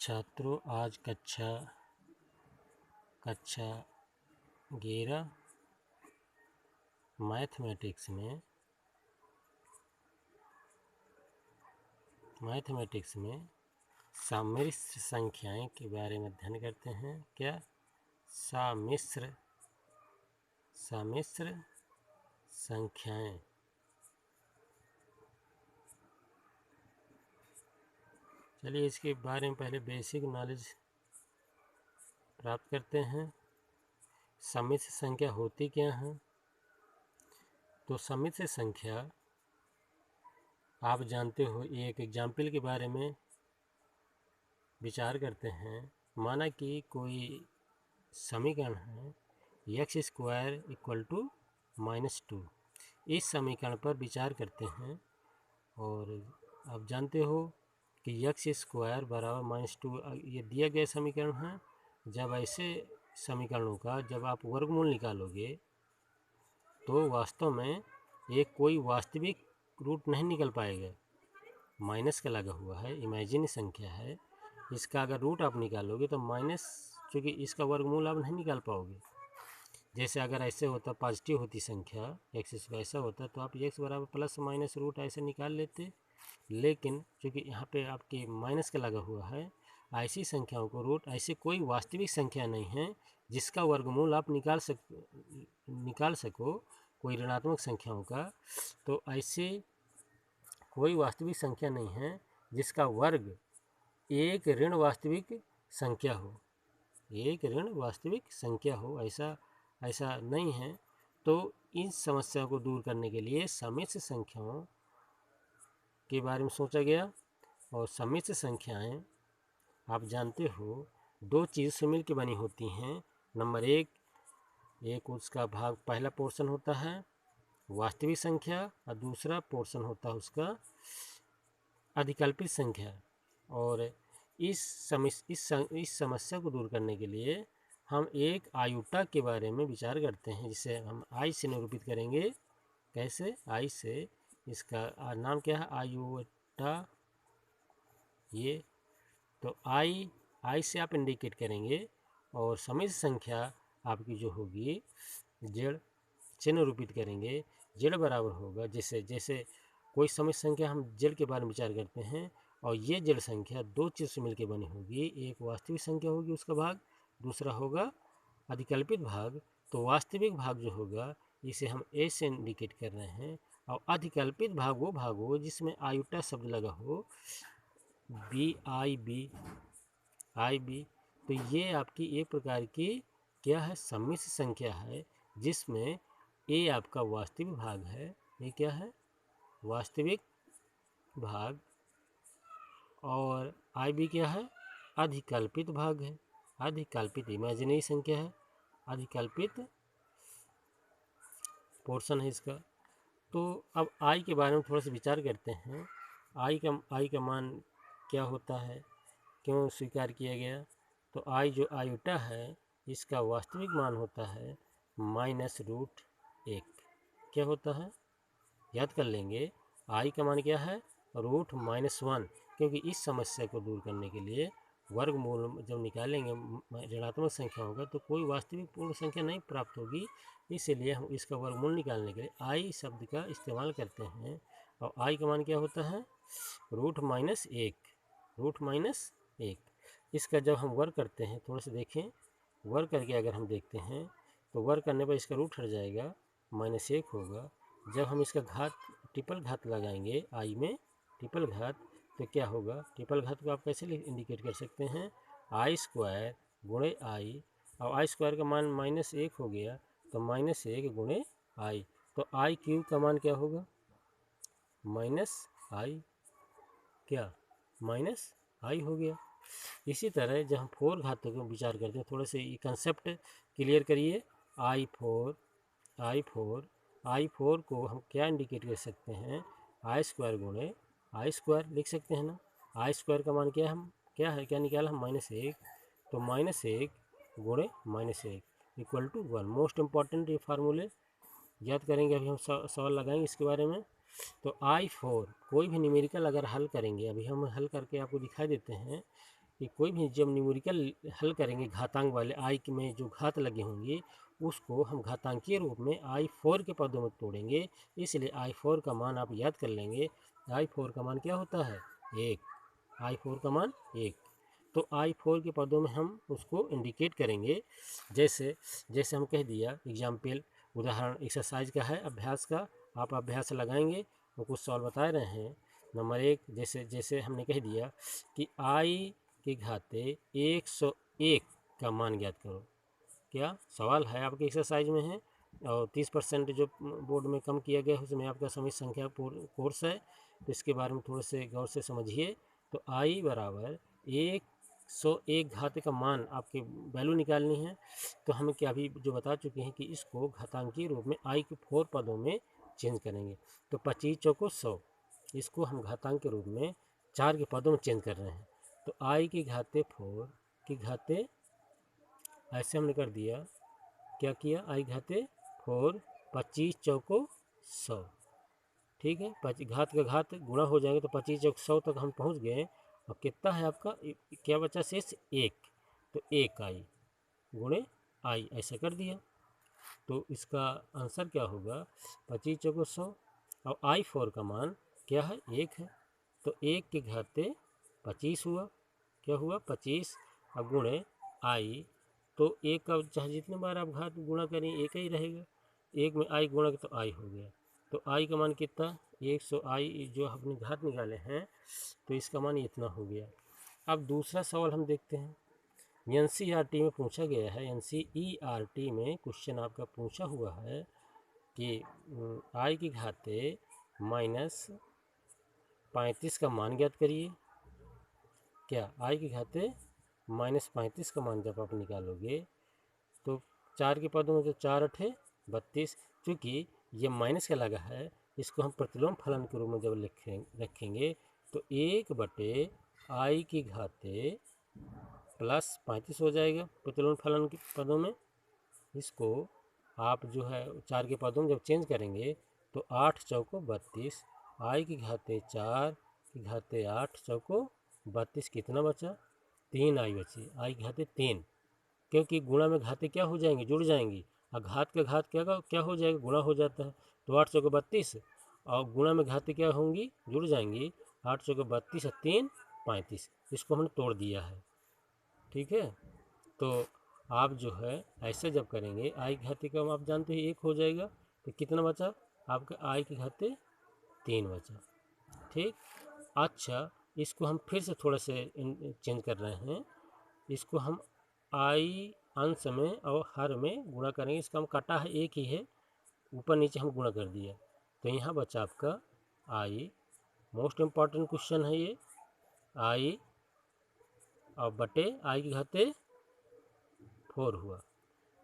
छात्रों, आज कक्षा 11 मैथमेटिक्स में सम्मिश्र संख्याएं के बारे में अध्ययन करते हैं। क्या? सम्मिश्र संख्याएं। चलिए इसके बारे में पहले बेसिक नॉलेज प्राप्त करते हैं। सम्मिश्र संख्या होती क्या है? तो सम्मिश्र संख्या आप जानते हो, एक एग्जाम्पल के बारे में विचार करते हैं। माना कि कोई समीकरण है x² = -2। इस समीकरण पर विचार करते हैं और आप जानते हो कि x² = -2 ये दिया गया समीकरण है। जब ऐसे समीकरणों का जब आप वर्गमूल निकालोगे तो वास्तव में एक कोई वास्तविक रूट नहीं निकल पाएगा। माइनस का लगा हुआ है, इमेजिनरी संख्या है। इसका अगर रूट आप निकालोगे तो माइनस, चूँकि इसका वर्गमूल आप नहीं निकाल पाओगे। जैसे अगर ऐसे होता, पॉजिटिव होती संख्या x² ऐसा होता तो आप x बराबर प्लस माइनस रूट ऐसे निकाल लेते। लेकिन चूँकि यहाँ पे आपके माइनस का लगा हुआ है, ऐसी संख्याओं को रूट, ऐसे कोई वास्तविक संख्या नहीं है जिसका वर्गमूल आप निकाल सको कोई ऋणात्मक संख्याओं का। तो ऐसे कोई वास्तविक संख्या नहीं है जिसका वर्ग एक ऋण वास्तविक संख्या हो, एक ऋण वास्तविक संख्या हो, ऐसा नहीं है। तो इस समस्या को दूर करने के लिए सम्मिश्र संख्याओं के बारे में सोचा गया। और सम्मिश्र संख्याएं आप जानते हो दो चीज़ से मिलकर बनी होती हैं। नंबर एक उसका भाग, पहला पोर्शन होता है वास्तविक संख्या और दूसरा पोर्शन होता है उसका अधिकल्पित संख्या। और इस समस्या को दूर करने के लिए हम एक आयुटा के बारे में विचार करते हैं, जिसे हम आई से निरूपित करेंगे। कैसे? आई से। इसका नाम क्या है? आयुटा। ये तो आई से आप इंडिकेट करेंगे और सम्मिश्र संख्या आपकी जो होगी जेड से निरूपित करेंगे। जेड बराबर होगा, जैसे कोई सम्मिश्र संख्या हम जेड के बारे में विचार करते हैं और ये जेड संख्या दो चीज़ से मिलकर बनी होगी। एक वास्तविक संख्या होगी उसका भाग, दूसरा होगा अधिकल्पित भाग। तो वास्तविक भाग जो होगा इसे हम ए से इंडिकेट कर रहे हैं और अधिकल्पित भाग वो भाग हो जिसमें आयुटा शब्द लगा हो, BIB। तो ये आपकी एक प्रकार की क्या है? सम्मिश्र संख्या है जिसमें ए आपका वास्तविक भाग है। ये क्या है? वास्तविक भाग। और IB क्या है? अधिकल्पित भाग है। अधिकल्पित इमेजिनरी संख्या है, अधिकल्पित पोर्शन है इसका। तो अब आई के बारे में थोड़ा सा विचार करते हैं। आई का मान क्या होता है, क्यों स्वीकार किया गया? तो आई जो आयुटा है इसका वास्तविक मान होता है -√1। क्या होता है? याद कर लेंगे। आई का मान क्या है? √-1। क्योंकि इस समस्या को दूर करने के लिए वर्गमूल जब निकालेंगे ऋणात्मक संख्या होगा तो कोई वास्तविक पूर्ण संख्या नहीं प्राप्त होगी। इसीलिए हम इसका वर्गमूल निकालने के लिए आई शब्द का इस्तेमाल करते हैं। और आई का मान क्या होता है? √-1। इसका जब हम वर्ग करते हैं, थोड़ा सा देखें, वर्ग करके अगर हम देखते हैं तो वर्ग करने पर इसका रूट हट जाएगा, -1 होगा। जब हम इसका घात, ट्रिपल घात लगाएंगे आई में, ट्रिपल घात, तो क्या होगा? ट्रिपल घात को आप कैसे इंडिकेट कर सकते हैं? I² गुणे आई, और I² का मान -1 हो गया तो -1 गुणे आई। तो I³ का मान क्या होगा? -i। क्या? -i हो गया। इसी तरह जब हम 4 घातों को विचार करते हैं, थोड़े से ये कंसेप्ट क्लियर करिए। I4 को हम क्या इंडिकेट कर सकते हैं? I² गुणे I² लिख सकते हैं ना। I² का मान क्या है? क्या निकाला हम? -1। तो -1 गुणे -1 = 1। मोस्ट इम्पॉर्टेंट ये फार्मूले याद करेंगे। अभी हम सवाल लगाएंगे इसके बारे में। तो I4 कोई भी न्यूमेरिकल अगर हल करेंगे, अभी हम हल करके आपको दिखाई देते हैं। कि कोई भी जब न्यूमेरिकल हल करेंगे घातांक वाले आई में जो घात लगे होंगे उसको हम घातांकीय रूप में I4 के पदों में तोड़ेंगे। इसलिए I4 का मान आप याद कर लेंगे। I4 का मान क्या होता है? 1। I4 का मान 1। तो I4 के पदों में हम उसको इंडिकेट करेंगे। जैसे जैसे हम कह दिया एग्जाम्पल, उदाहरण एक्सरसाइज का है, अभ्यास का। आप अभ्यास लगाएंगे वो कुछ सवाल बता रहे हैं। नंबर 1, जैसे हमने कह दिया कि I के घाते 101 का मान ज्ञात करो। क्या सवाल है आपके एक्सरसाइज में है, और 30% जो बोर्ड में कम किया गया है उसमें आपका समित संख्या कोर्स है, तो इसके बारे में थोड़े से गौर से समझिए। तो I बराबर 101 घात का मान आपके वैल्यू निकालनी है। तो हम क्या अभी जो बता चुके हैं कि इसको घातांकीय रूप में I के 4 पदों में चेंज करेंगे। तो 25 चौको 100, इसको हम घातांक के रूप में 4 के पदों में चेंज कर रहे हैं। तो I की घाते 4 की घाते ऐसे हमने कर दिया। क्या किया? I घाते 4, 25 चौको 100, ठीक है। घात का घात गुणा हो जाएंगे तो 25 चौक 100 तक हम पहुंच गए। अब कितना है आपका, क्या बचा शेष? 1। तो 1I गुणे I ऐसा कर दिया। तो इसका आंसर क्या होगा? 25 चौको 100 और I4 का मान क्या है? 1 है। तो 1 के घाते 25 हुआ। क्या हुआ? 25। अब गुणे I, तो 1 का चाहे जितने बार आप घात गुणा करें 1 ही रहेगा। 1 में I गुणा तो I हो गया। तो I का मान कितना? 100I जो हमने घात निकाले हैं, तो इसका मान इतना हो गया। अब दूसरा सवाल हम देखते हैं। NCERT में पूछा गया है, NCERT में क्वेश्चन आपका पूछा हुआ है कि I की घाते -35 का मान ज्ञात करिए। क्या? I की घाते -35 का मान जब आप निकालोगे तो 4 के पदों में तो 4 8 32। चूँकि ये माइनस का लगा है, इसको हम प्रतिलोम फलन के रूप में जब रखेंगे तो 1/I की घाते +35 हो जाएगा प्रतिलोम फलन के पदों में। इसको आप जो है 4 के पदों में जब चेंज करेंगे तो 8 चौको 32, I की घाते 4 की घाते 8 चौको 32, कितना बचा? 3I बची। I की घाते 3, क्योंकि गुणा में घाते क्या हो जाएंगी? जुड़ जाएंगी। और घात का घात क्या हो जाएगा? गुणा हो जाता है। तो 8 चौको 32 और गुणा में घाते क्या होंगी? जुड़ जाएंगी। 8 चौको 32 और 3 35। इसको हमने तोड़ दिया है, ठीक है। तो आप जो है ऐसे जब करेंगे I की घाते का आप जानते हैं 1 हो जाएगा। तो कितना बचा आपका? I की घाते 3 बचा, ठीक। अच्छा, इसको हम फिर से थोड़ा से चेंज कर रहे हैं। इसको हम I अंश में और हर में गुणा करेंगे। इसका हम काटा है एक ही है, ऊपर नीचे हम गुणा कर दिया। तो यहाँ बचा आपका I, मोस्ट इम्पॉर्टेंट क्वेश्चन है ये, I और बटे I की घाते 4 हुआ,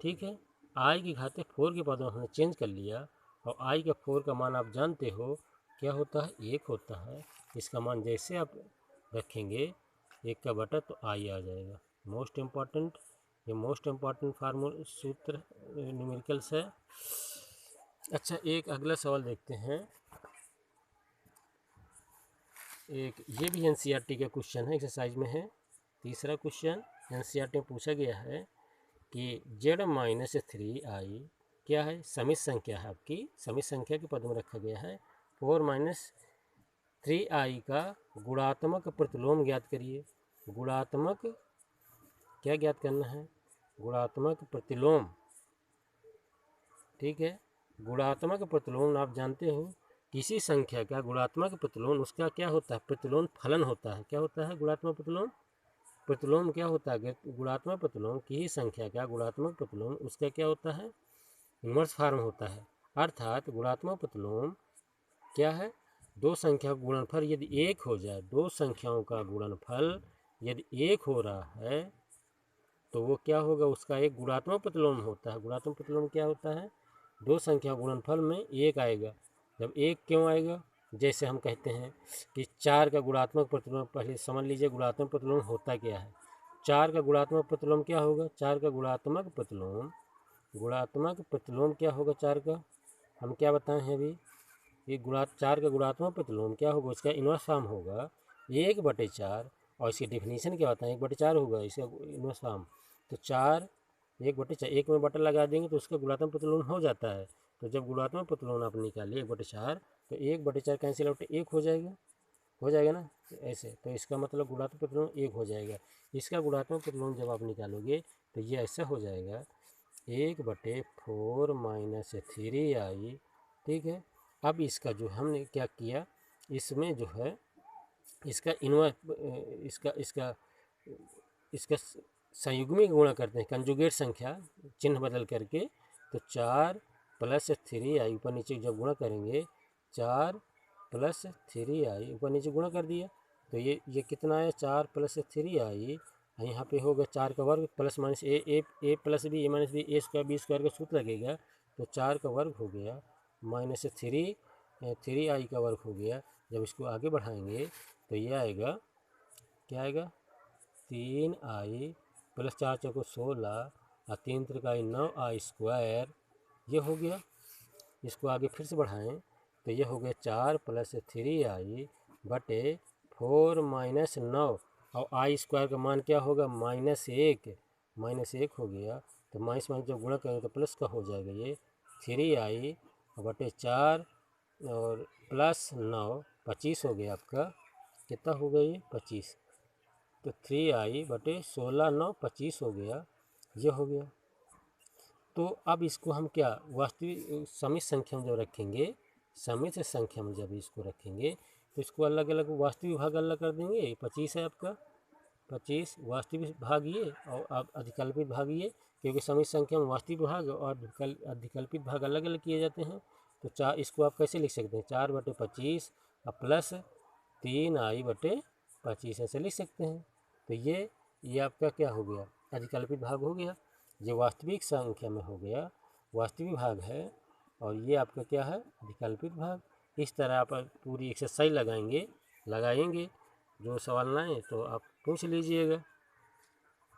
ठीक है। I की घाते 4 के पदों में हमने चेंज कर लिया। और I का 4 का मान आप जानते हो क्या होता है? 1 होता है। इसका मान जैसे आप रखेंगे 1 का बटा तो I आ जाएगा। मोस्ट इम्पॉर्टेंट, ये मोस्ट इम्पॉर्टेंट फार्मूला सूत्र न्यूमेरिकल्स है। अच्छा, एक अगला सवाल देखते हैं। एक ये भी NCERT का क्वेश्चन है, एक्सरसाइज में है। तीसरा क्वेश्चन NCERT में पूछा गया है कि Z-3I क्या है? समित संख्या है आपकी, समित संख्या के पद में रखा गया है। 4 - 3I का गुणात्मक प्रतिलोम ज्ञात करिए। गुणात्मक क्या ज्ञात करना है? गुणात्मक प्रतिलोम, ठीक है। गुणात्मक प्रतिलोम आप जानते हो, किसी संख्या का गुणात्मक प्रतिलोम उसका क्या होता है? प्रतिलोम फलन होता है। क्या होता है गुणात्मक प्रतिलोम? प्रतिलोम क्या होता है? गुणात्मक प्रतिलोम किसी संख्या का गुणात्मक प्रतिलोम उसका क्या होता है? इनवर्स फॉर्म होता है। अर्थात गुणात्मक प्रतिलोम क्या है? दो संख्या का गुणनफल यदि 1 हो जाए, दो संख्याओं का गुणनफल यदि 1 हो रहा है तो वो क्या होगा? उसका एक गुणात्मक प्रतिलोम होता है। गुणात्मक प्रतिलोम क्या होता है? दो संख्या गुणनफल में 1 आएगा। जब 1 क्यों आएगा? जैसे हम कहते हैं कि 4 का गुणात्मक प्रतिलोम, पहले समझ लीजिए गुणात्मक प्रतिलोम होता क्या है। 4 का गुणात्मक प्रतिलोम क्या होगा? 4 का गुणात्मक प्रतिलोम क्या होगा? 4 का हम क्या बताए हैं अभी? ये 4 का गुणात्मक प्रतिलोम क्या होगा? उसका इनवर्स फॉर्म होगा 1/4 और इसकी डेफिनेशन क्या होता है, 1/4 होगा इसका इनवर्स फॉर्म। तो 4 1/4, एक में बटन लगा देंगे तो उसका गुणात्मक प्रतिलोम हो जाता है। तो जब गुणात्मक प्रतिलोम आप निकालिए 1/4 तो 1/4 कैंसिल आउट 1 हो जाएगा ना, तो ऐसे। तो इसका मतलब गुणात्मक प्रतिलोम 1 हो जाएगा। इसका गुणात्मक प्रतिलोम जब आप निकालोगे तो ये ऐसा हो जाएगा 1/4 माइनस 3i। ठीक है। अब इसका जो हमने क्या किया, इसमें जो है इसका इनवर्स इसका इसका इसका संयुग्मी गुणा करते हैं, कंजुगेट संख्या चिन्ह बदल करके। तो 4 + 3i ऊपर नीचे जब गुणा करेंगे, 4 + 3i ऊपर नीचे गुणा कर दिया तो ये कितना है, 4 + 3i। यहाँ पे होगा 4 का वर्ग प्लस माइनस ए प्लस बी ए माइनस बी ए स्क्वायर बी स्क्वायर का सूत्र लगेगा। तो 4 का वर्ग हो गया माइनस 3i का वर्ग हो गया। जब इसको आगे बढ़ाएंगे तो ये आएगा, क्या आएगा, 3i + 4 चौको 16 और 3 त्रिकाई 9i²। ये हो गया। इसको आगे फिर से बढ़ाएं तो ये हो गया 4 + 3i बटे 4 माइनस 9 और i² का मान क्या होगा, -1 हो गया। तो माइनस माइनस जब गुणा करेंगे तो प्लस का हो जाएगा, ये 3i बटे 4 और प्लस 9 25 हो गया आपका। कितना हो गया ये, 25। तो 3i बटे 16 9 25 हो गया, ये हो गया। तो अब इसको हम क्या वास्तविक समित संख्या में जब रखेंगे, समित संख्या में जब इसको रखेंगे तो इसको अलग अलग वास्तविक भाग अलग कर देंगे। 25 है आपका, 25 वास्तविक भाग ये और अब अधिकल्पित भाग ये, क्योंकि समित संख्या में वास्तविक भाग और अधिकल्पित भाग अलग अलग किए जाते हैं। तो 4 इसको आप कैसे लिख सकते हैं, 4/25 और प्लस 3i बटे 25 ऐसे लिख सकते हैं। तो ये आपका क्या हो गया, अधिकल्पित भाग हो गया। ये वास्तविक संख्या में हो गया, वास्तविक भाग है, और ये आपका क्या है, अधिकल्पित भाग। इस तरह आप पूरी एक्सरसाइज लगाएंगे जो सवाल ना आए तो आप पूछ लीजिएगा।